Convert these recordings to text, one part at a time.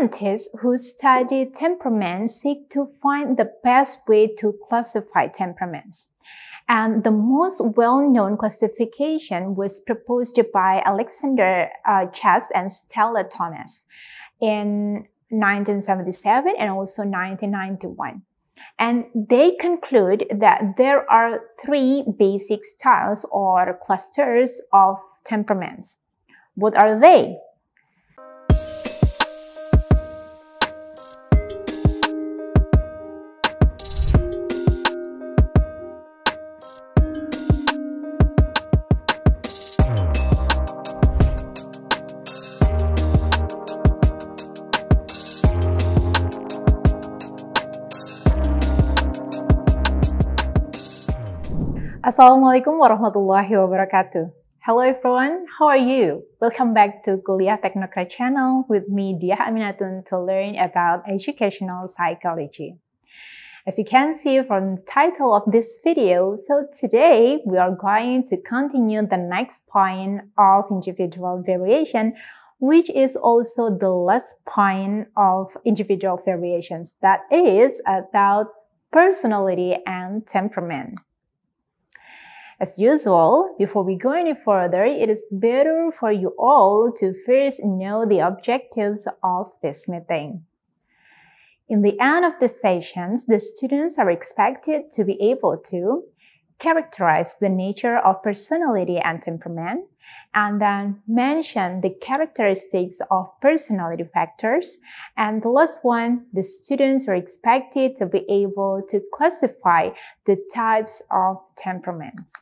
Scientists who study temperament seek to find the best way to classify temperaments. And the most well-known classification was proposed by Alexander Chess and Stella Thomas in 1977 and also 1991. And they conclude that there are three basic styles or clusters of temperaments. What are they? Assalamualaikum warahmatullahi wabarakatuh. Hello everyone, how are you? Welcome back to Kuliah Teknokrat channel with me Dyah Aminatun to learn about educational psychology. As you can see from the title of this video, so today we are going to continue the next point of individual variation, which is also the last point of individual variations, that is about personality and temperament. As usual, before we go any further, it is better for you all to first know the objectives of this meeting. In the end of the sessions, the students are expected to be able to characterize the nature of personality and temperament, and then mention the characteristics of personality factors. And the last one, the students are expected to be able to classify the types of temperaments.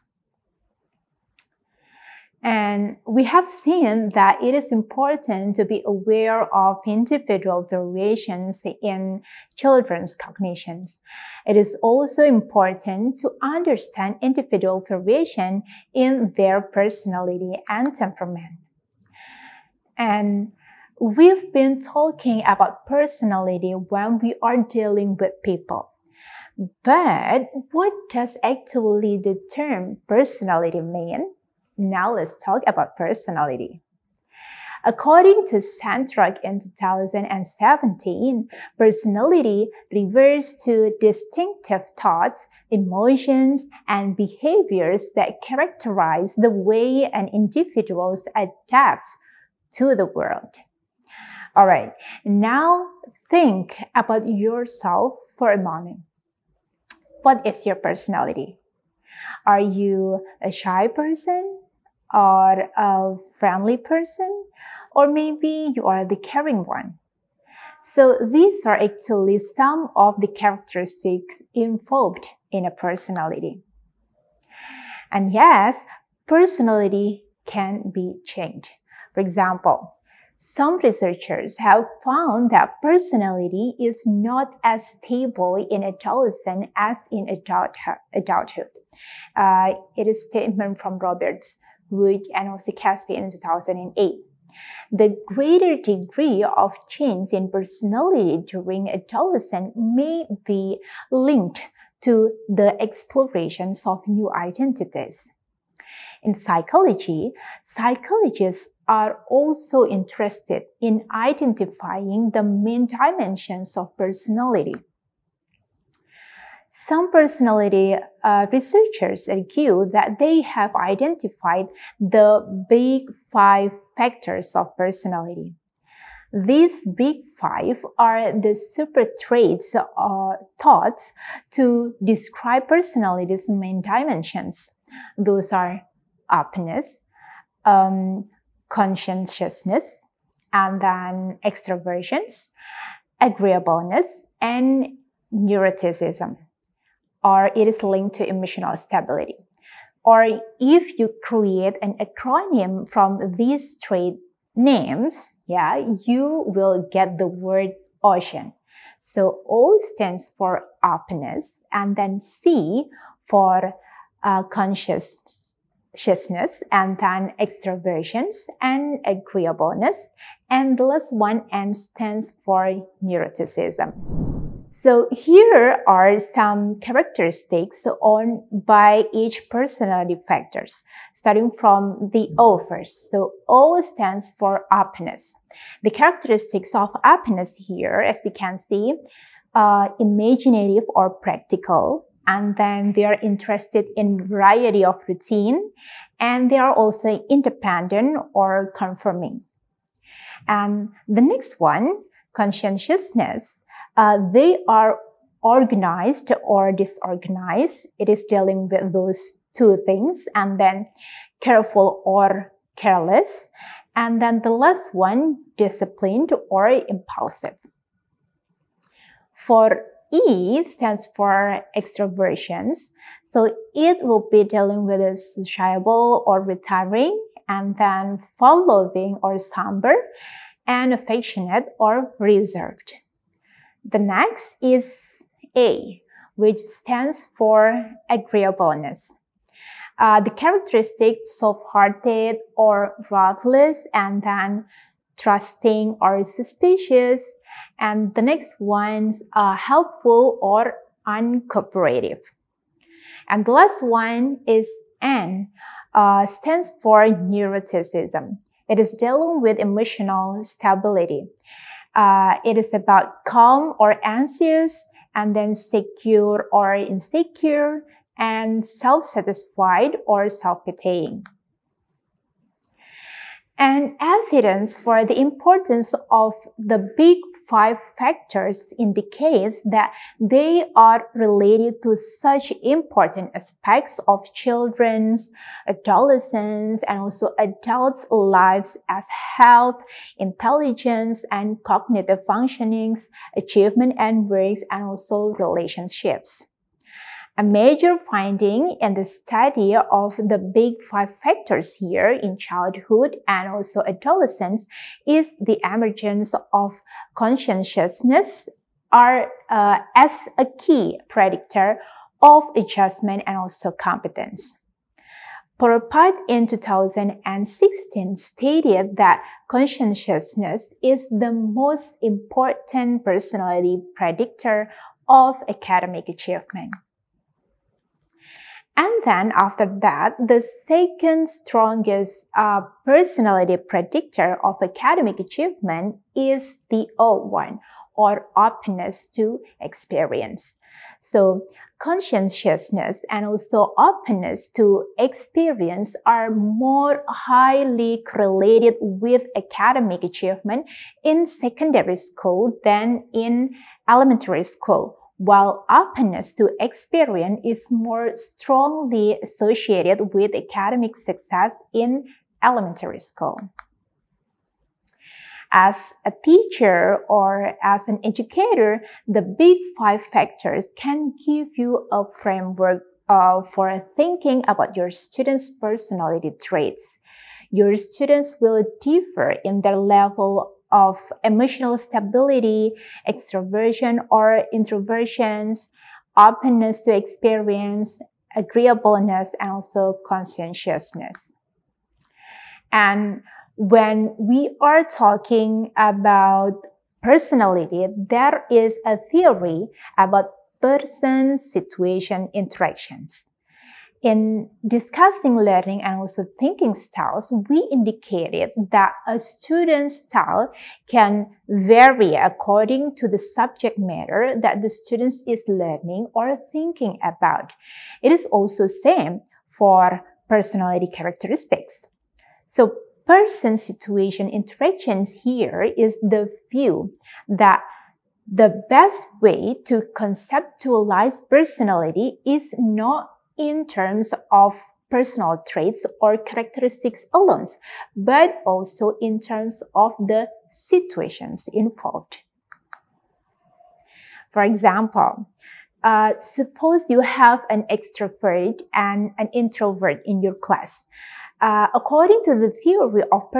And we have seen that it is important to be aware of individual variations in children's cognitions. It is also important to understand individual variation in their personality and temperament. And we've been talking about personality when we are dealing with people. But what does actually the term personality mean? Now let's talk about personality. According to Centrak in 2017, personality refers to distinctive thoughts, emotions, and behaviors that characterize the way an individual adapts to the world. Alright, now think about yourself for a moment. What is your personality? Are you a shy person? Or a friendly person, or maybe you are the caring one. So these are actually some of the characteristics involved in a personality. And yes, personality can be changed. For example, some researchers have found that personality is not as stable in adolescence as in adulthood. It is a statement from Roberts, Wood, and also Caspi in 2008. The greater degree of change in personality during adolescence may be linked to the explorations of new identities. In psychology, psychologists are also interested in identifying the main dimensions of personality. Some personality researchers argue that they have identified the big 5 factors of personality. These big 5 are the super traits or thoughts to describe personality's main dimensions. Those are openness, conscientiousness, and then extroversions, agreeableness, and neuroticism. Or it is linked to emotional stability. Or if you create an acronym from these trait names, you will get the word ocean. So O stands for openness, and then C for conscientiousness, and then extroversions and agreeableness, and the last one N stands for neuroticism. So here are some characteristics owned by each personality factors, starting from the O first. So O stands for openness. The characteristics of openness here, as you can see, imaginative or practical, and then they are interested in variety of routine, and they are also independent or conforming. And the next one, conscientiousness, they are organized or disorganized. It is dealing with those two things. And then careful or careless. And then the last one, disciplined or impulsive. For E stands for extroversions. So it will be dealing with a sociable or retiring, and then fun-loving or somber, and affectionate or reserved. The next is A, which stands for agreeableness. The characteristic soft-hearted or ruthless, and then trusting or suspicious. And the next one's helpful or uncooperative. And the last one is N, stands for neuroticism. It is dealing with emotional stability. It is about calm or anxious, and then secure or insecure, and self-satisfied or self-pitying. And evidence for the importance of the big 5 factors indicates that they are related to such important aspects of children's, adolescents, and also adults' lives as health, intelligence, and cognitive functionings, achievement and works, and also relationships. A major finding in the study of the big 5 factors here in childhood and also adolescence is the emergence of conscientiousness as a key predictor of adjustment and also competence. Prabhupada in 2016 stated that conscientiousness is the most important personality predictor of academic achievement. And then after that, the second strongest personality predictor of academic achievement is the O1, or openness to experience. So conscientiousness and also openness to experience are more highly correlated with academic achievement in secondary school than in elementary school, while openness to experience is more strongly associated with academic success in elementary school. As a teacher or as an educator, the big 5 factors can give you a framework for thinking about your students' personality traits. Your students will differ in their level of emotional stability, extroversion or introversions, openness to experience, agreeableness, and also conscientiousness. And when we are talking about personality, there is a theory about person-situation interactions. In discussing learning and also thinking styles, we indicated that a student's style can vary according to the subject matter that the student is learning or thinking about. It is also same for personality characteristics. So person-situation interactions here is the view that the best way to conceptualize personality is not in terms of personal traits or characteristics alone, but also in terms of the situations involved. For example, suppose you have an extrovert and an introvert in your class. According to the theory of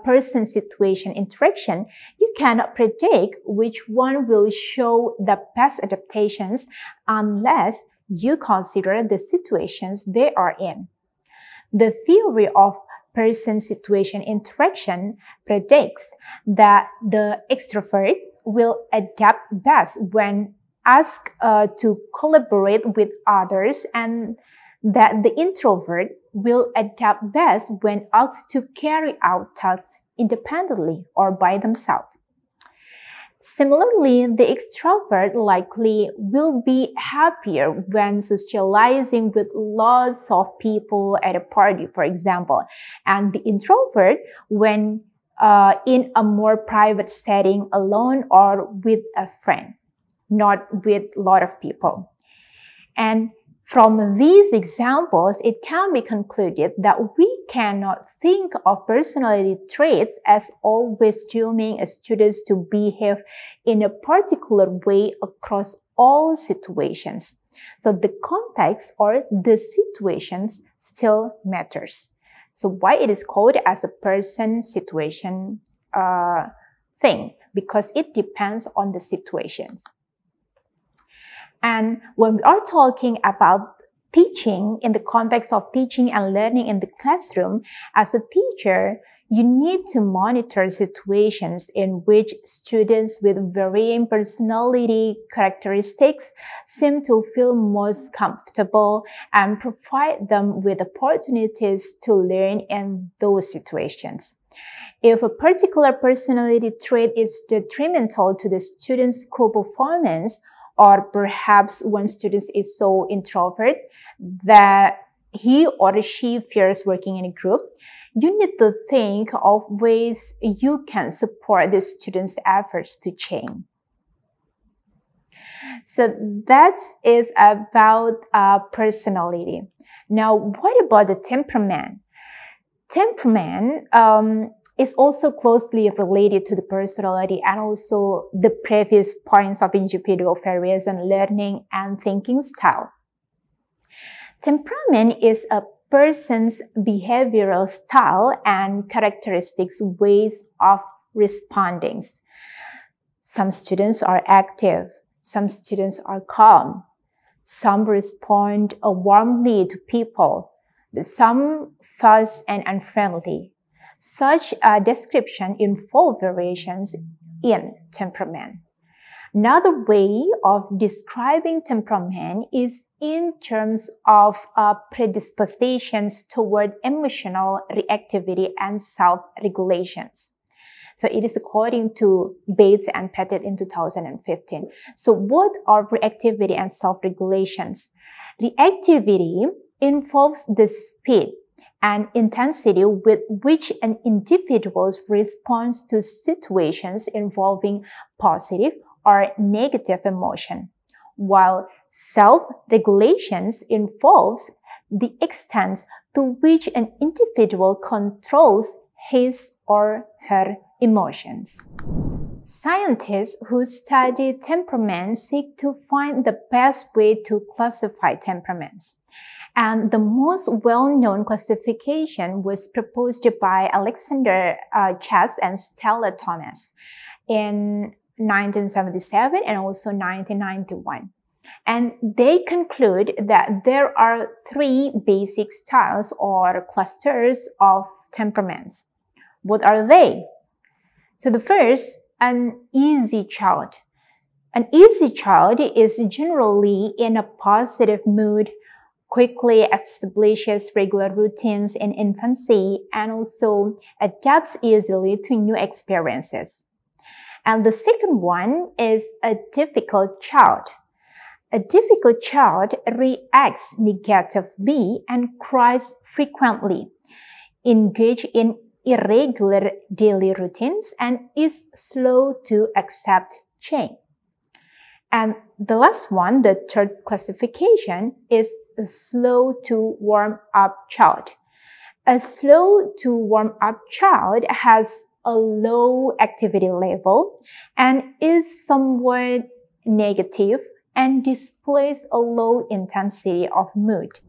person-situation interaction, you cannot predict which one will show the best adaptations unless you consider the situations they are in. The theory of person-situation interaction predicts that the extrovert will adapt best when asked to collaborate with others, and that the introvert will adapt best when asked to carry out tasks independently or by themselves. Similarly, the extrovert likely will be happier when socializing with lots of people at a party, for example, and the introvert when in a more private setting alone or with a friend, not with a lot of people. And from these examples, it can be concluded that we cannot think of personality traits as always dooming students to behave in a particular way across all situations. So the context or the situations still matters. So why it is called as a person-situation thing? Because it depends on the situations. And when we are talking about teaching in the context of teaching and learning in the classroom, as a teacher, you need to monitor situations in which students with varying personality characteristics seem to feel most comfortable and provide them with opportunities to learn in those situations. If a particular personality trait is detrimental to the student's school performance, or perhaps one student is so introvert that he or she fears working in a group, you need to think of ways you can support the student's efforts to change. So that is about personality. Now, what about the temperament? Temperament is also closely related to the personality and also the previous points of individual variation, learning and thinking style. Temperament is a person's behavioral style and characteristics, ways of responding. Some students are active, some students are calm, some respond warmly to people, but some fuss and unfriendly. Such a description involves variations in temperament. Another way of describing temperament is in terms of predispositions toward emotional reactivity and self-regulations. So it is according to Bates and Pettit in 2015. So what are reactivity and self-regulations? Reactivity involves the speed and intensity with which an individual responds to situations involving positive or negative emotion, while self-regulations involves the extent to which an individual controls his or her emotions. Scientists who study temperament seek to find the best way to classify temperaments. And the most well-known classification was proposed by Alexander Chess and Stella Thomas in 1977 and also 1991. And they conclude that there are three basic styles or clusters of temperaments. What are they? So the first, an easy child. An easy child is generally in a positive mood, quickly establishes regular routines in infancy, and also adapts easily to new experiences. And the second one is a difficult child. A difficult child reacts negatively and cries frequently, engages in irregular daily routines, and is slow to accept change. And the last one, the third classification, is a slow to warm up child. A slow to warm up child has a low activity level and is somewhat negative and displays a low intensity of mood.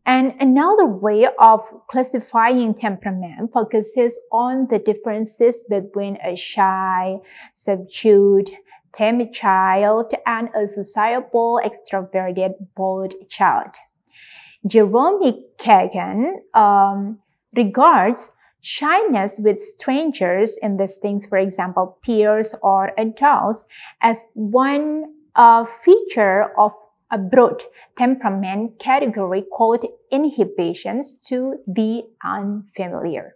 And another way of classifying temperament focuses on the differences between a shy, subdued, timid child and a sociable, extroverted, bold child. Jerome Kagan regards shyness with strangers in these things, for example, peers or adults, as one feature of a broad temperament category called inhibitions to the unfamiliar.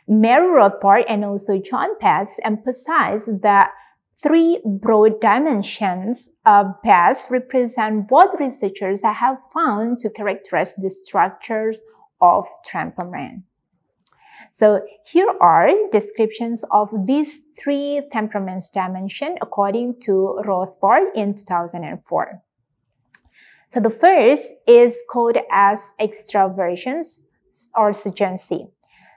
Mary Rothbard and also John Petz emphasize that three broad dimensions best represent what researchers have found to characterize the structures of temperament. So here are descriptions of these three temperaments dimensions according to Rothbard in 2004. So the first is called as extraversions or suggestion.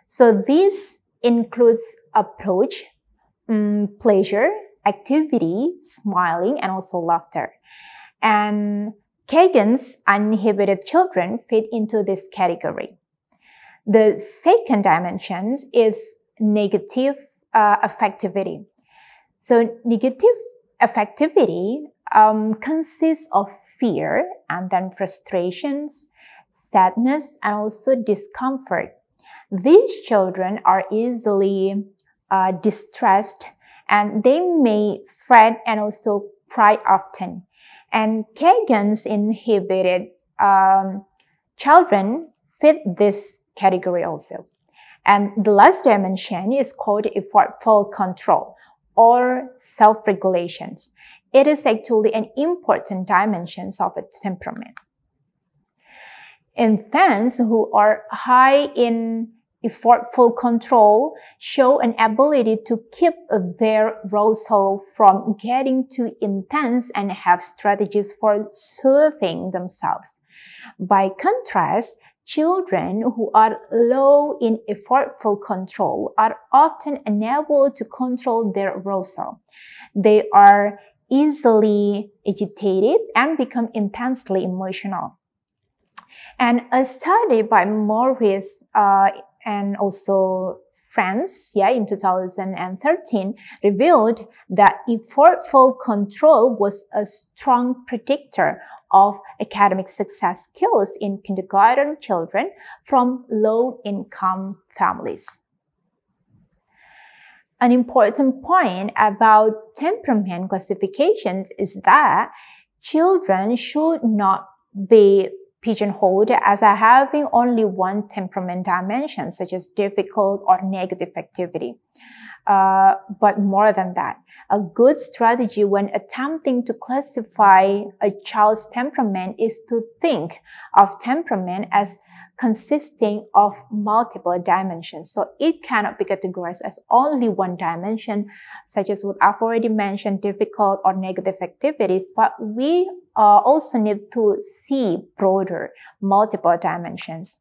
So this includes approach, pleasure, activity, smiling, and also laughter. And Kagan's uninhibited children fit into this category. The second dimension is negative affectivity. So negative affectivity consists of fear and then frustrations, sadness, and also discomfort. These children are easily distressed, and they may fret and also cry often. And Kagan's inhibited children fit this category also. And the last dimension is called effortful control or self-regulation. It is actually an important dimension of a temperament. Infants who are high in effortful control show an ability to keep their arousal from getting too intense and have strategies for soothing themselves. By contrast, children who are low in effortful control are often unable to control their arousal. They are easily agitated and become intensely emotional. And a study by Morris and also friends in 2013 revealed that effortful control was a strong predictor of academic success skills in kindergarten children from low-income families. An important point about temperament classifications is that children should not be pigeonholed as having only one temperament dimension, such as difficult or negative activity. But more than that, a good strategy when attempting to classify a child's temperament is to think of temperament as consisting of multiple dimensions. So it cannot be categorized as only one dimension, such as what I've already mentioned, difficult or negative activity, but we also need to see broader, multiple dimensions.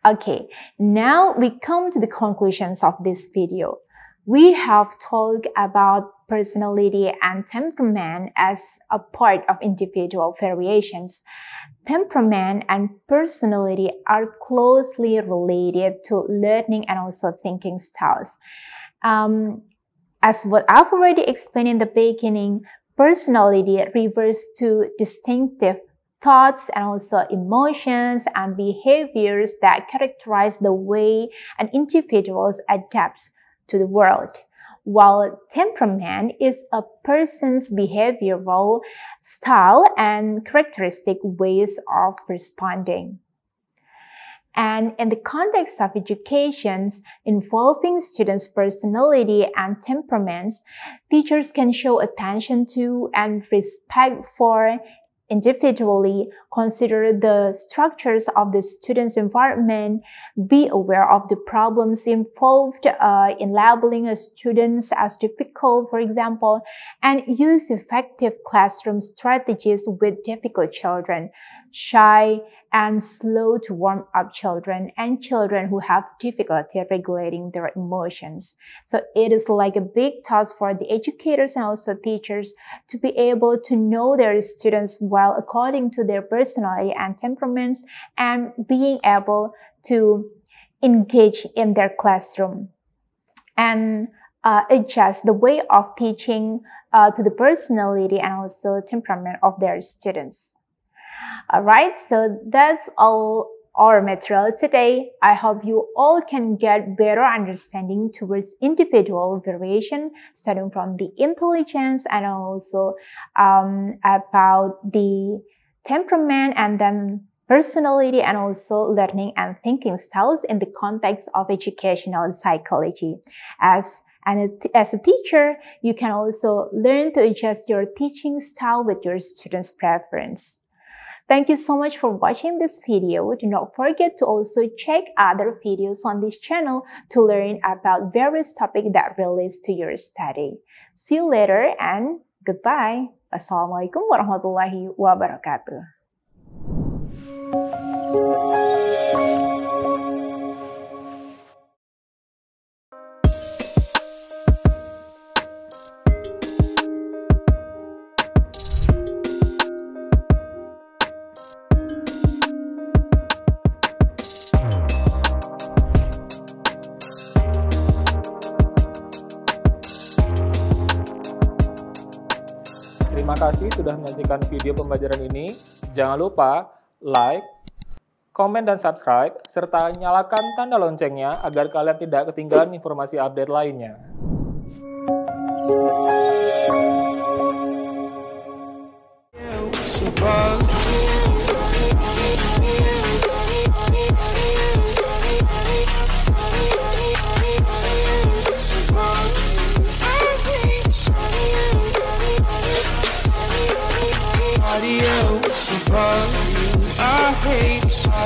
Okay, now we come to the conclusions of this video. We have talked about personality and temperament as a part of individual variations. Temperament and personality are closely related to learning and also thinking styles. As what I've already explained in the beginning, personality refers to distinctive thoughts and also emotions and behaviors that characterize the way an individual adapts to the world, while temperament is a person's behavioral style and characteristic ways of responding. And in the context of education involving students' personality and temperaments, teachers can show attention to and respect for individually, consider the structures of the student's environment, be aware of the problems involved in labeling a student as difficult, for example, and use effective classroom strategies with difficult children, shy and slow to warm up children, and children who have difficulty regulating their emotions. So it is like a big task for the educators and also teachers to be able to know their students well according to their personality and temperaments, and being able to engage in their classroom and adjust the way of teaching to the personality and also temperament of their students. Alright, so that's all our material today. I hope you all can get better understanding towards individual variation, starting from the intelligence and also about the temperament and then personality and also learning and thinking styles in the context of educational psychology. As a teacher, you can also learn to adjust your teaching style with your students' preference. Thank you so much for watching this video. Do not forget to also check other videos on this channel to learn about various topics that relates to your study. See you later and goodbye. Assalamualaikum warahmatullahi wabarakatuh. Terima kasih sudah menyaksikan video pembelajaran ini. Jangan lupa like, komen dan subscribe, serta nyalakan tanda loncengnya agar kalian tidak ketinggalan informasi update lainnya. I hate Spada.